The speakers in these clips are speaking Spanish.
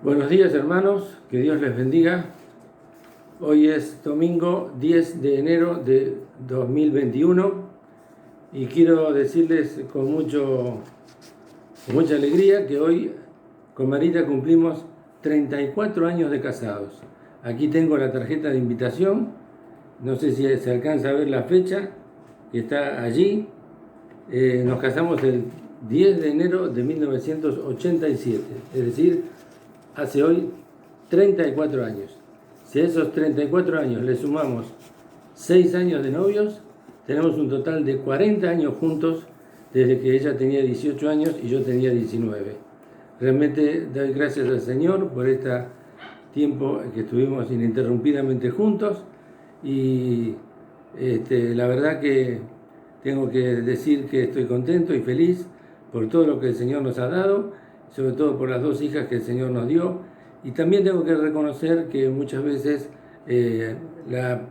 Buenos días, hermanos, que Dios les bendiga. Hoy es domingo 10 de enero de 2021 y quiero decirles con mucha alegría que hoy con Marita cumplimos 34 años de casados. Aquí tengo la tarjeta de invitación, no sé si se alcanza a ver la fecha que está allí. Nos casamos el 10 de enero de 1987, es decir, hace hoy 34 años. Si a esos 34 años le sumamos 6 años de novios, tenemos un total de 40 años juntos desde que ella tenía 18 años y yo tenía 19. Realmente doy gracias al Señor por este tiempo que estuvimos ininterrumpidamente juntos y la verdad que tengo que decir que estoy contento y feliz por todo lo que el Señor nos ha dado, sobre todo por las 2 hijas que el Señor nos dio. Y también tengo que reconocer que muchas veces la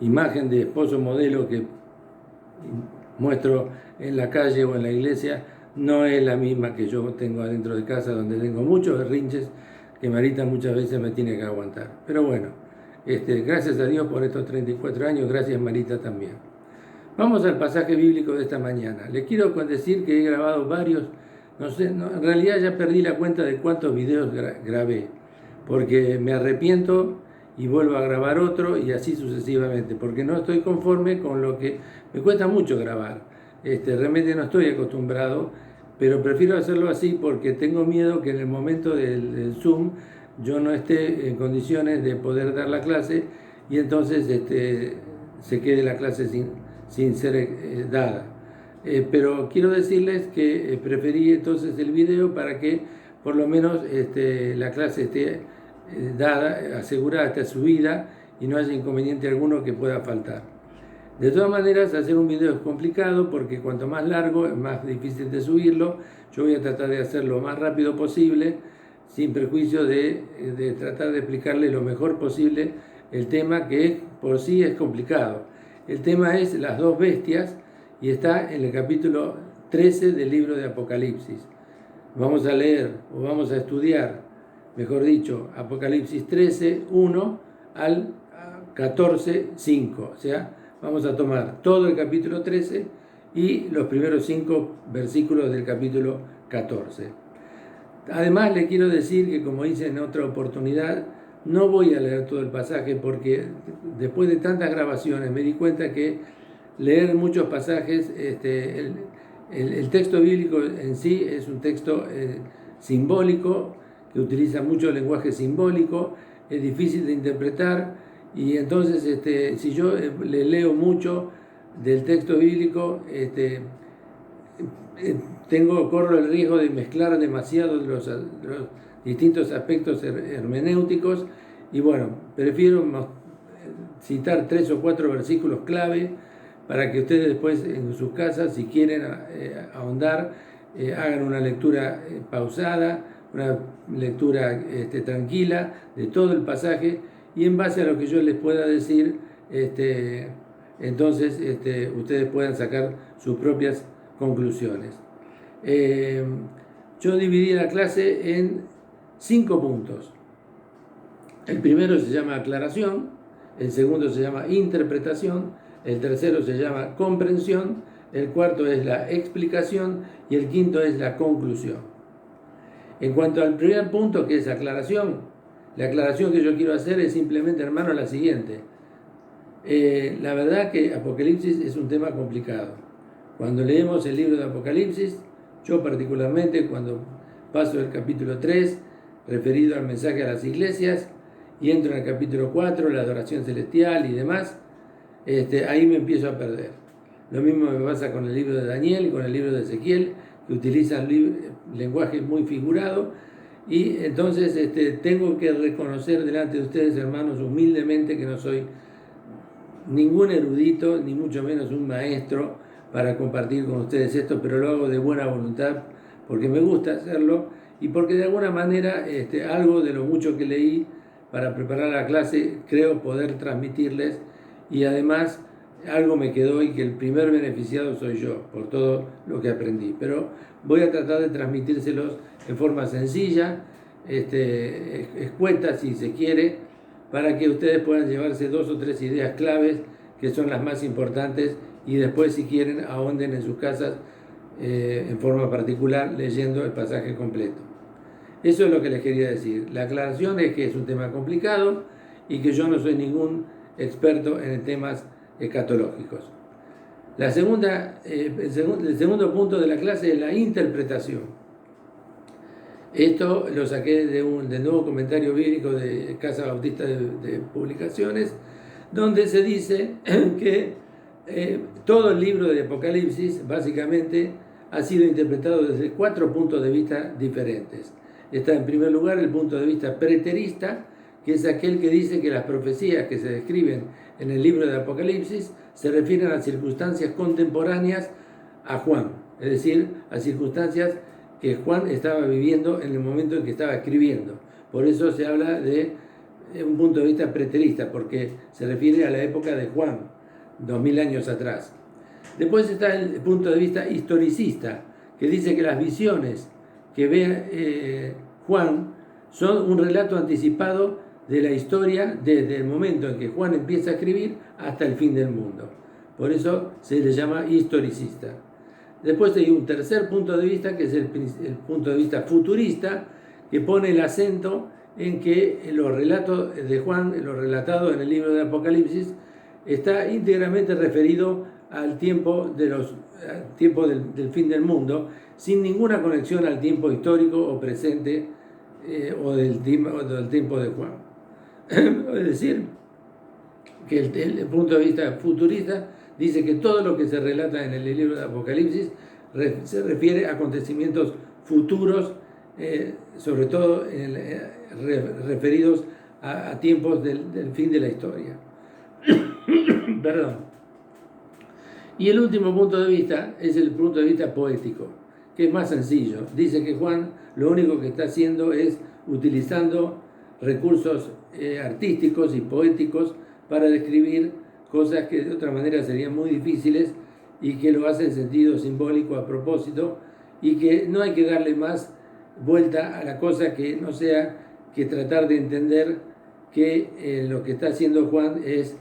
imagen de esposo modelo que muestro en la calle o en la iglesia no es la misma que yo tengo adentro de casa, donde tengo muchos berrinches que Marita muchas veces me tiene que aguantar. Pero bueno, gracias a Dios por estos 34 años, gracias Marita también. Vamos al pasaje bíblico de esta mañana. Les quiero decir que he grabado varios, en realidad ya perdí la cuenta de cuántos videos grabé, porque me arrepiento y vuelvo a grabar otro y así sucesivamente, porque no estoy conforme con lo que me cuesta mucho grabar. Realmente no estoy acostumbrado, pero prefiero hacerlo así porque tengo miedo que en el momento del Zoom yo no esté en condiciones de poder dar la clase y entonces se quede la clase sin ser dada. Pero quiero decirles que preferí entonces el video para que por lo menos la clase esté dada, asegurada, esté subida y no haya inconveniente alguno que pueda faltar. De todas maneras, hacer un video es complicado porque cuanto más largo es más difícil de subirlo. Yo voy a tratar de hacerlo lo más rápido posible, sin perjuicio de tratar de explicarle lo mejor posible el tema, que por sí es complicado. El tema es las 2 bestias y está en el capítulo 13 del libro de Apocalipsis. Vamos a leer, o vamos a estudiar, mejor dicho, Apocalipsis 13, 1 al 14, 5. O sea, vamos a tomar todo el capítulo 13 y los primeros 5 versículos del capítulo 14. Además, le quiero decir que, como hice en otra oportunidad, no voy a leer todo el pasaje porque después de tantas grabaciones me di cuenta que leer muchos pasajes, el texto bíblico en sí es un texto simbólico, que utiliza mucho lenguaje simbólico, es difícil de interpretar y entonces si yo le leo mucho del texto bíblico, corro el riesgo de mezclar demasiado los distintos aspectos hermenéuticos y bueno, prefiero citar 3 o 4 versículos clave para que ustedes después en sus casas, si quieren ahondar, hagan una lectura pausada, una lectura tranquila de todo el pasaje y en base a lo que yo les pueda decir, entonces ustedes puedan sacar sus propias conclusiones. Yo dividí la clase en 5 puntos. El primero se llama aclaración, el segundo se llama interpretación, el tercero se llama comprensión, el cuarto es la explicación y el quinto es la conclusión. En cuanto al primer punto, que es aclaración, la aclaración que yo quiero hacer es simplemente, hermano, la siguiente. La verdad que Apocalipsis es un tema complicado. Cuando leemos el libro de Apocalipsis, yo particularmente cuando paso del capítulo 3, referido al mensaje a las iglesias, y entro en el capítulo 4, la adoración celestial y demás, ahí me empiezo a perder. Lo mismo me pasa con el libro de Daniel y con el libro de Ezequiel, que utilizan lenguaje muy figurado, y entonces tengo que reconocer delante de ustedes, hermanos, humildemente que no soy ningún erudito, ni mucho menos un maestro para compartir con ustedes esto, pero lo hago de buena voluntad porque me gusta hacerlo y porque de alguna manera algo de lo mucho que leí para preparar la clase creo poder transmitirles y además algo me quedó y que el primer beneficiado soy yo por todo lo que aprendí, pero voy a tratar de transmitírselos en forma sencilla escueta, si se quiere, para que ustedes puedan llevarse 2 o 3 ideas claves que son las más importantes y después, si quieren, ahonden en sus casas en forma particular leyendo el pasaje completo. Eso es lo que les quería decir. La aclaración es que es un tema complicado y que yo no soy ningún experto en temas escatológicos. El segundo punto de la clase es la interpretación. Esto lo saqué del nuevo comentario bíblico de Casa Bautista de Publicaciones, donde se dice que todo el libro de Apocalipsis básicamente ha sido interpretado desde 4 puntos de vista diferentes. Está en primer lugar el punto de vista preterista, que es aquel que dice que las profecías que se describen en el libro de Apocalipsis se refieren a circunstancias contemporáneas a Juan, es decir, a circunstancias que Juan estaba viviendo en el momento en que estaba escribiendo. Por eso se habla de un punto de vista preterista, porque se refiere a la época de Juan, 2000 años atrás. Después está el punto de vista historicista, que dice que las visiones que ve Juan son un relato anticipado de la historia desde el momento en que Juan empieza a escribir hasta el fin del mundo. Por eso se le llama historicista. Después hay un tercer punto de vista, que es el punto de vista futurista, que pone el acento en que los relatos de Juan, lo relatado en el libro de Apocalipsis, está íntegramente referido al tiempo del fin del mundo, sin ninguna conexión al tiempo histórico o presente o del tiempo de Juan. Es decir, que el punto de vista futurista dice que todo lo que se relata en el libro de Apocalipsis se refiere a acontecimientos futuros, sobre todo referidos a tiempos del fin de la historia. Perdón. Y el último punto de vista es el punto de vista poético, que es más sencillo. Dice que Juan lo único que está haciendo es utilizando recursos artísticos y poéticos para describir cosas que de otra manera serían muy difíciles, y que lo hace en sentido simbólico a propósito, y que no hay que darle más vuelta a la cosa que no sea que tratar de entender que lo que está haciendo Juan es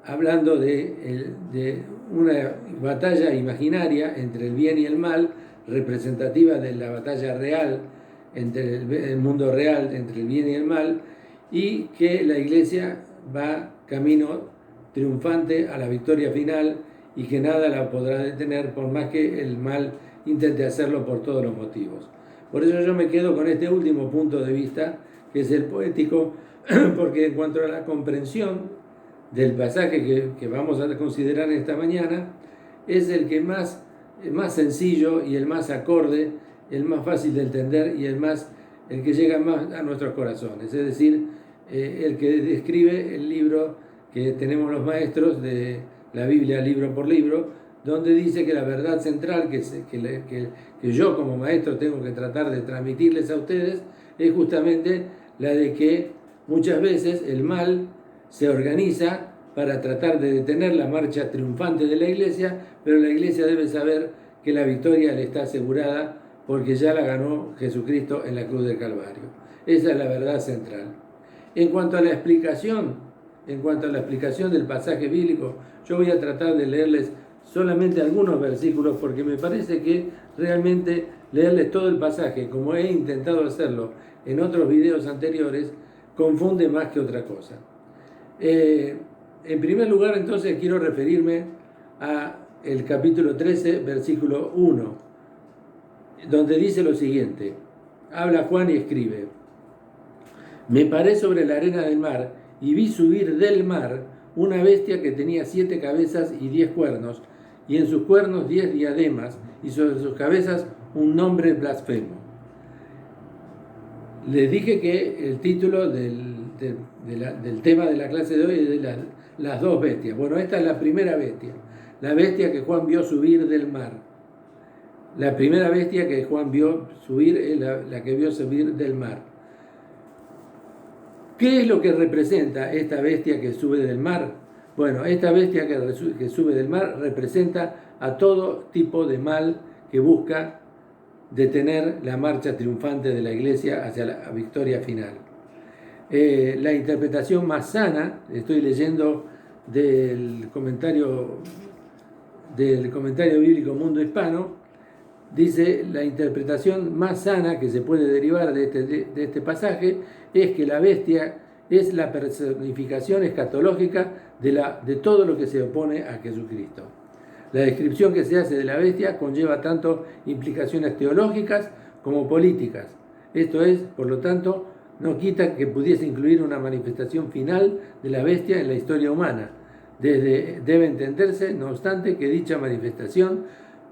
hablando de una batalla imaginaria entre el bien y el mal, representativa de la batalla real, entre el mundo real, entre el bien y el mal, y que la Iglesia va camino triunfante a la victoria final y que nada la podrá detener por más que el mal intente hacerlo por todos los motivos. Por eso yo me quedo con este último punto de vista, que es el poético, porque en cuanto a la comprensión del pasaje que vamos a considerar esta mañana, es el que más sencillo y el más acorde, el más fácil de entender y el que llega más a nuestros corazones. Es decir, el que describe el libro que tenemos los maestros de la Biblia libro por libro, donde dice que la verdad central que yo como maestro tengo que tratar de transmitirles a ustedes es justamente la de que muchas veces el mal se organiza para tratar de detener la marcha triunfante de la Iglesia, pero la Iglesia debe saber que la victoria le está asegurada porque ya la ganó Jesucristo en la cruz del Calvario. Esa es la verdad central. En cuanto a la explicación del pasaje bíblico, yo voy a tratar de leerles solamente algunos versículos, porque me parece que realmente leerles todo el pasaje, como he intentado hacerlo en otros videos anteriores, confunde más que otra cosa. En primer lugar, entonces, quiero referirme a el capítulo 13, versículo 1, donde dice lo siguiente. Habla Juan y escribe: me paré sobre la arena del mar y vi subir del mar una bestia que tenía 7 cabezas y 10 cuernos, y en sus cuernos 10 diademas, y sobre sus cabezas un nombre blasfemo. Les dije que el título del tema de la clase de hoy es de las 2 bestias. Bueno, esta es la primera bestia, la bestia que Juan vio subir del mar. La primera bestia que Juan vio subir es la que vio subir del mar. ¿Qué es lo que representa esta bestia que sube del mar? Bueno, esta bestia que sube del mar representa a todo tipo de mal que busca detener la marcha triunfante de la Iglesia hacia la victoria final. La interpretación más sana, estoy leyendo del comentario bíblico Mundo Hispano, dice: la interpretación más sana que se puede derivar de este pasaje es que la bestia es la personificación escatológica de todo lo que se opone a Jesucristo. La descripción que se hace de la bestia conlleva tanto implicaciones teológicas como políticas. Esto es, por lo tanto, no quita que pudiese incluir una manifestación final de la bestia en la historia humana. Debe entenderse, no obstante, que dicha manifestación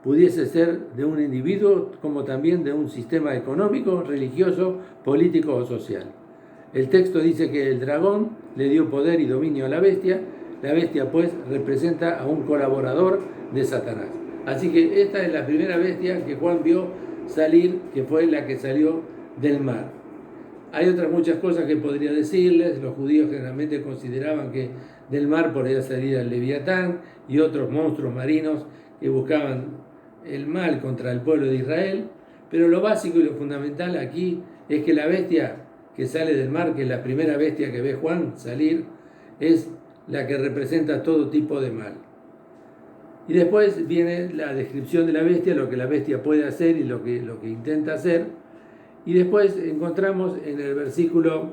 pudiese ser de un individuo como también de un sistema económico, religioso, político o social. El texto dice que el dragón le dio poder y dominio a la bestia pues representa a un colaborador de Satanás. Así que esta es la primera bestia que Juan vio salir, que fue la que salió del mar. Hay otras muchas cosas que podría decirles. Los judíos generalmente consideraban que del mar podía salir el Leviatán y otros monstruos marinos que buscaban el mal contra el pueblo de Israel, pero lo básico y lo fundamental aquí es que la bestia que sale del mar, que es la primera bestia que ve Juan salir, es la que representa todo tipo de mal. Y después viene la descripción de la bestia, lo que la bestia puede hacer y lo que intenta hacer. Y después encontramos en el versículo,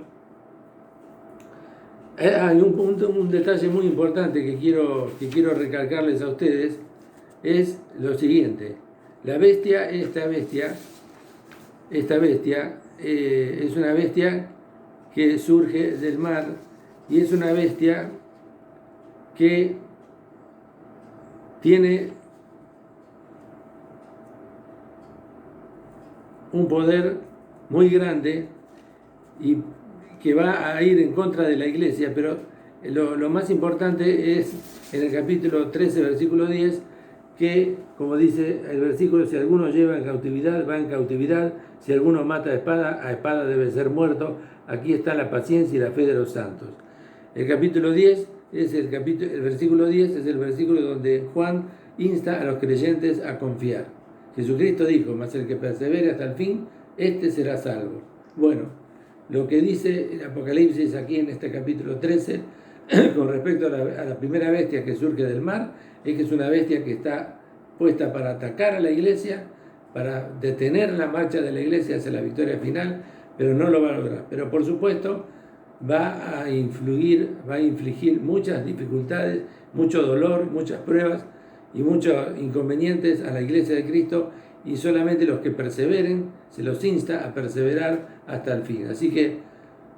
hay un detalle muy importante que quiero recalcarles a ustedes, es lo siguiente: la bestia, esta bestia es una bestia que surge del mar y es una bestia que tiene un poder muy grande y que va a ir en contra de la Iglesia, pero lo más importante es en el capítulo 13, versículo 10, que, como dice el versículo, si alguno lleva en cautividad, va en cautividad; si alguno mata a espada debe ser muerto. Aquí está la paciencia y la fe de los santos. El capítulo 10 el versículo 10 es el versículo donde Juan insta a los creyentes a confiar. Jesucristo dijo: mas el que persevere hasta el fin, este será salvo. Bueno, lo que dice el Apocalipsis aquí en este capítulo 13 con respecto a la primera bestia que surge del mar, es que es una bestia que está puesta para atacar a la Iglesia, para detener la marcha de la Iglesia hacia la victoria final, pero no lo va a lograr. Pero por supuesto va a infligir muchas dificultades, mucho dolor, muchas pruebas y muchos inconvenientes a la Iglesia de Cristo, y solamente los que perseveren se los insta a perseverar hasta el fin. Así que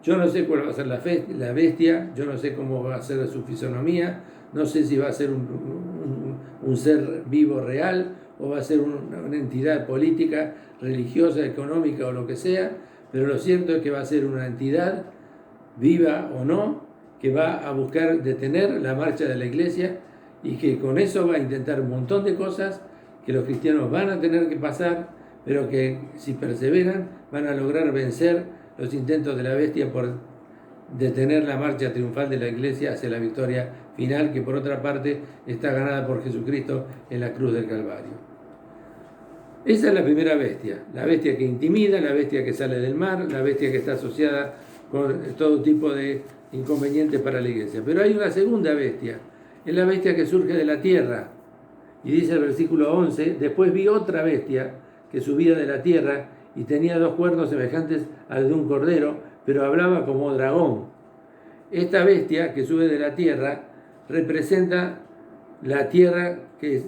yo no sé cuál va a ser la bestia, yo no sé cómo va a ser su fisonomía, no sé si va a ser un ser vivo real o va a ser una entidad política, religiosa, económica o lo que sea, pero lo cierto es que va a ser una entidad, viva o no, que va a buscar detener la marcha de la Iglesia y que con eso va a intentar un montón de cosas que los cristianos van a tener que pasar, pero que si perseveran van a lograr vencer los intentos de la bestia por detener la marcha triunfal de la Iglesia hacia la victoria final, que por otra parte está ganada por Jesucristo en la cruz del Calvario. Esa es la primera bestia, la bestia que intimida, la bestia que sale del mar, la bestia que está asociada con todo tipo de inconvenientes para la Iglesia. Pero hay una segunda bestia, es la bestia que surge de la tierra. Y dice el versículo 11, después vi otra bestia que subía de la tierra y tenía 2 cuernos semejantes al de un cordero, pero hablaba como dragón. Esta bestia que sube de la tierra representa la tierra, que es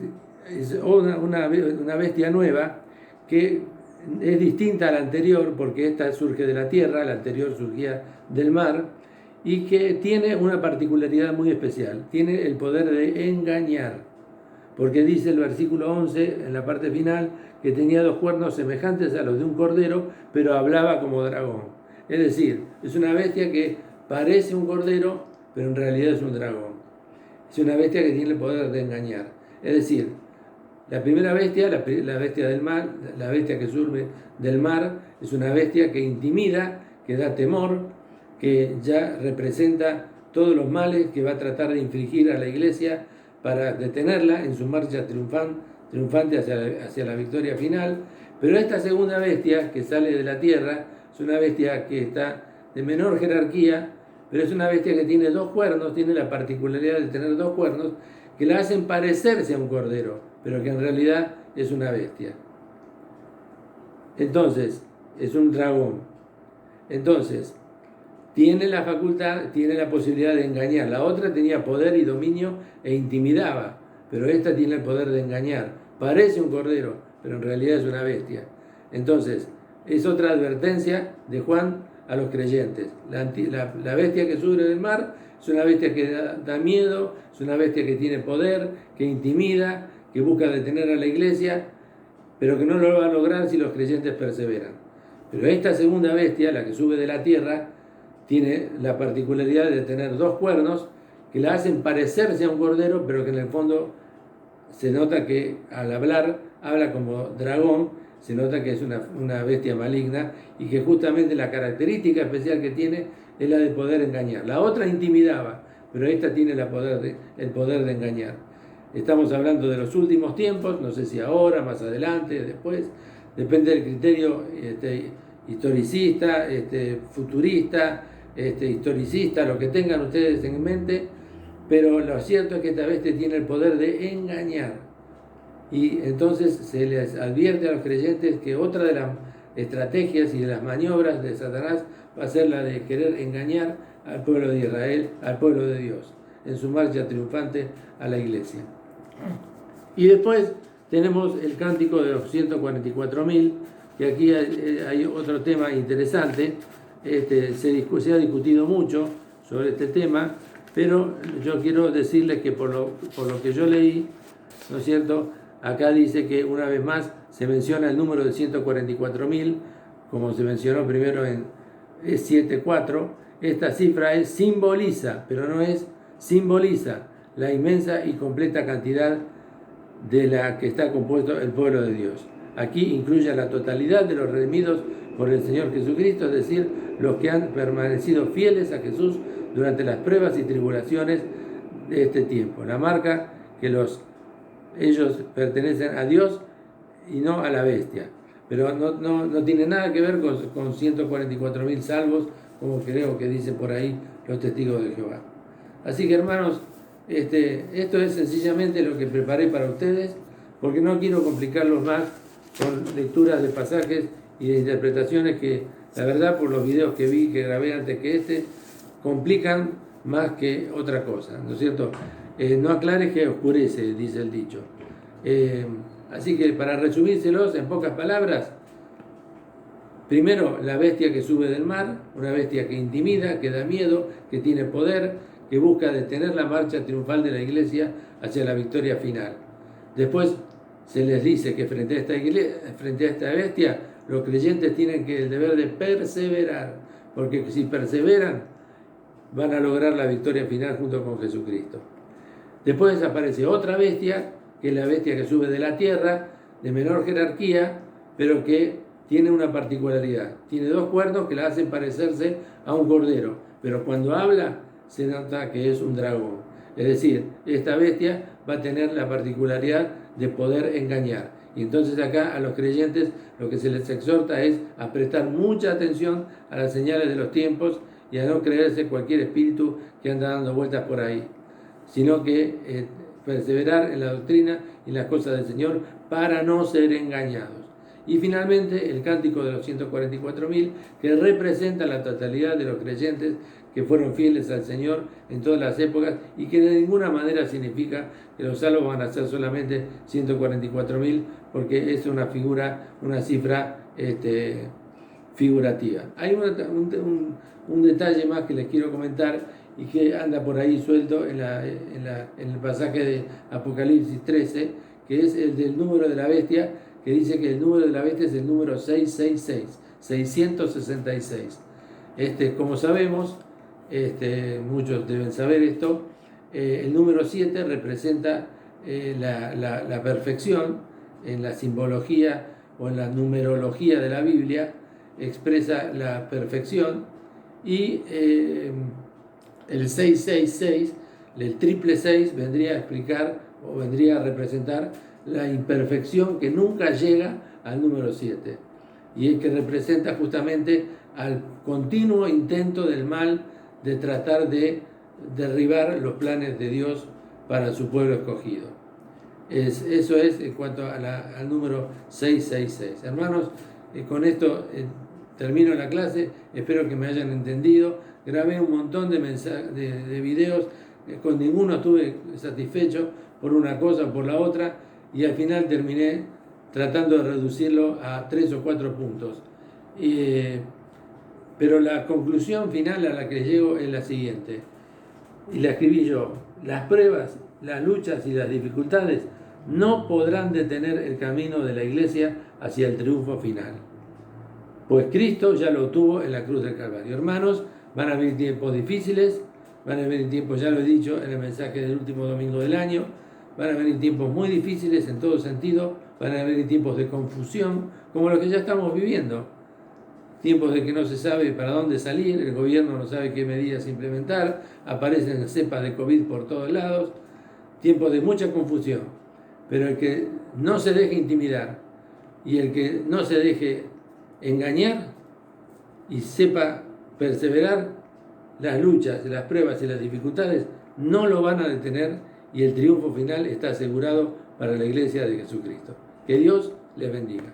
una bestia nueva, que es distinta a la anterior, porque esta surge de la tierra, la anterior surgía del mar, y que tiene una particularidad muy especial, tiene el poder de engañar, porque dice el versículo 11, en la parte final, que tenía 2 cuernos semejantes a los de un cordero, pero hablaba como dragón. Es decir, es una bestia que parece un cordero, pero en realidad es un dragón. Es una bestia que tiene el poder de engañar. Es decir, la primera bestia, la bestia del mar, la bestia que surge del mar, es una bestia que intimida, que da temor, que ya representa todos los males que va a tratar de infligir a la Iglesia para detenerla en su marcha triunfante hacia la victoria final, Pero esta segunda bestia que sale de la tierra es una bestia que está de menor jerarquía, pero es una bestia que tiene dos cuernos, tiene la particularidad de tener dos cuernos que la hacen parecerse a un cordero, pero que en realidad es una bestia. Entonces, es un dragón. Entonces, tiene la facultad, tiene la posibilidad de engañar. La otra tenía poder y dominio e intimidaba, pero esta tiene el poder de engañar. Parece un cordero, pero en realidad es una bestia. Entonces, es otra advertencia de Juan a los creyentes. La bestia que sube del mar es una bestia que da miedo, es una bestia que tiene poder, que intimida, que busca detener a la iglesia, pero que no lo va a lograr si los creyentes perseveran. Pero esta segunda bestia, la que sube de la tierra, tiene la particularidad de tener dos cuernos que la hacen parecerse a un cordero, pero que en el fondo se nota que al hablar, habla como dragón, se nota que es una bestia maligna y que justamente la característica especial que tiene es la de poder engañar. La otra intimidaba, pero esta tiene el poder de engañar. Estamos hablando de los últimos tiempos, no sé si ahora, más adelante, después, depende del criterio historicista, futurista, historicista, lo que tengan ustedes en mente, pero lo cierto es que esta bestia tiene el poder de engañar. Y entonces se les advierte a los creyentes que otra de las estrategias y de las maniobras de Satanás va a ser la de querer engañar al pueblo de Israel, al pueblo de Dios, en su marcha triunfante a la iglesia. Y después tenemos el cántico de los 144.000, que aquí hay otro tema interesante. Se ha discutido mucho sobre este tema, pero yo quiero decirles que por lo que yo leí, ¿no es cierto?, acá dice que una vez más se menciona el número de 144.000, como se mencionó primero en 7.4. Esta cifra simboliza, pero no es simboliza, la inmensa y completa cantidad de la que está compuesto el pueblo de Dios. Aquí incluye la totalidad de los redimidos por el Señor Jesucristo, es decir, los que han permanecido fieles a Jesús durante las pruebas y tribulaciones de este tiempo. La marca que ellos pertenecen a Dios y no a la bestia. Pero no tiene nada que ver con 144.000 salvos, como creo que dicen por ahí los testigos de Jehová. Así que, hermanos, esto es sencillamente lo que preparé para ustedes, porque no quiero complicarlos más con lecturas de pasajes y de interpretaciones que, la verdad, por los videos que vi, que grabé antes que complican más que otra cosa, ¿no es cierto? No aclares que oscurece, dice el dicho. Así que, para resumírselos en pocas palabras, primero, la bestia que sube del mar, una bestia que intimida, que da miedo, que tiene poder, que busca detener la marcha triunfal de la iglesia hacia la victoria final. Después se les dice que frente a esta bestia, los creyentes tienen el deber de perseverar, porque si perseveran, van a lograr la victoria final junto con Jesucristo. Después aparece otra bestia, que es la bestia que sube de la tierra, de menor jerarquía, pero que tiene una particularidad. Tiene dos cuernos que la hacen parecerse a un cordero, pero cuando habla se nota que es un dragón. Es decir, esta bestia va a tener la particularidad de poder engañar. Y entonces acá a los creyentes lo que se les exhorta es a prestar mucha atención a las señales de los tiempos y a no creerse cualquier espíritu que anda dando vueltas por ahí, sino que perseverar en la doctrina y en las cosas del Señor para no ser engañados. Y finalmente el cántico de los 144.000, que representa la totalidad de los creyentes que fueron fieles al Señor en todas las épocas y que de ninguna manera significa que los salvos van a ser solamente 144.000, porque es una cifra figurativa. Hay un detalle más que les quiero comentar y que anda por ahí suelto en el pasaje de Apocalipsis 13, que es el del número de la bestia, que dice que el número de la bestia es el número 666. Como sabemos, muchos deben saber esto, el número 7 representa la perfección en la simbología o en la numerología de la Biblia, expresa la perfección, y el 666, el triple 6, vendría a explicar o vendría a representar la imperfección que nunca llega al número 7, y es que representa justamente al continuo intento del mal de tratar de derribar los planes de Dios para su pueblo escogido. Eso es en cuanto al número 666. Hermanos, con esto termino la clase, espero que me hayan entendido. Grabé un montón de videos, con ninguno estuve satisfecho por una cosa o por la otra, y al final terminé tratando de reducirlo a 3 o 4 puntos. Pero la conclusión final a la que llego es la siguiente, y la escribí yo: las pruebas, las luchas y las dificultades no podrán detener el camino de la iglesia hacia el triunfo final, pues Cristo ya lo obtuvo en la cruz del Calvario. Hermanos, van a venir tiempos difíciles, van a venir tiempos, ya lo he dicho en el mensaje del último domingo del año, van a venir tiempos muy difíciles en todo sentido, van a venir tiempos de confusión, como los que ya estamos viviendo. Tiempos de que no se sabe para dónde salir, el gobierno no sabe qué medidas implementar, aparecen cepas de COVID por todos lados, tiempos de mucha confusión. Pero el que no se deje intimidar y el que no se deje engañar y sepa perseverar, las luchas, las pruebas y las dificultades no lo van a detener, y el triunfo final está asegurado para la iglesia de Jesucristo. Que Dios les bendiga.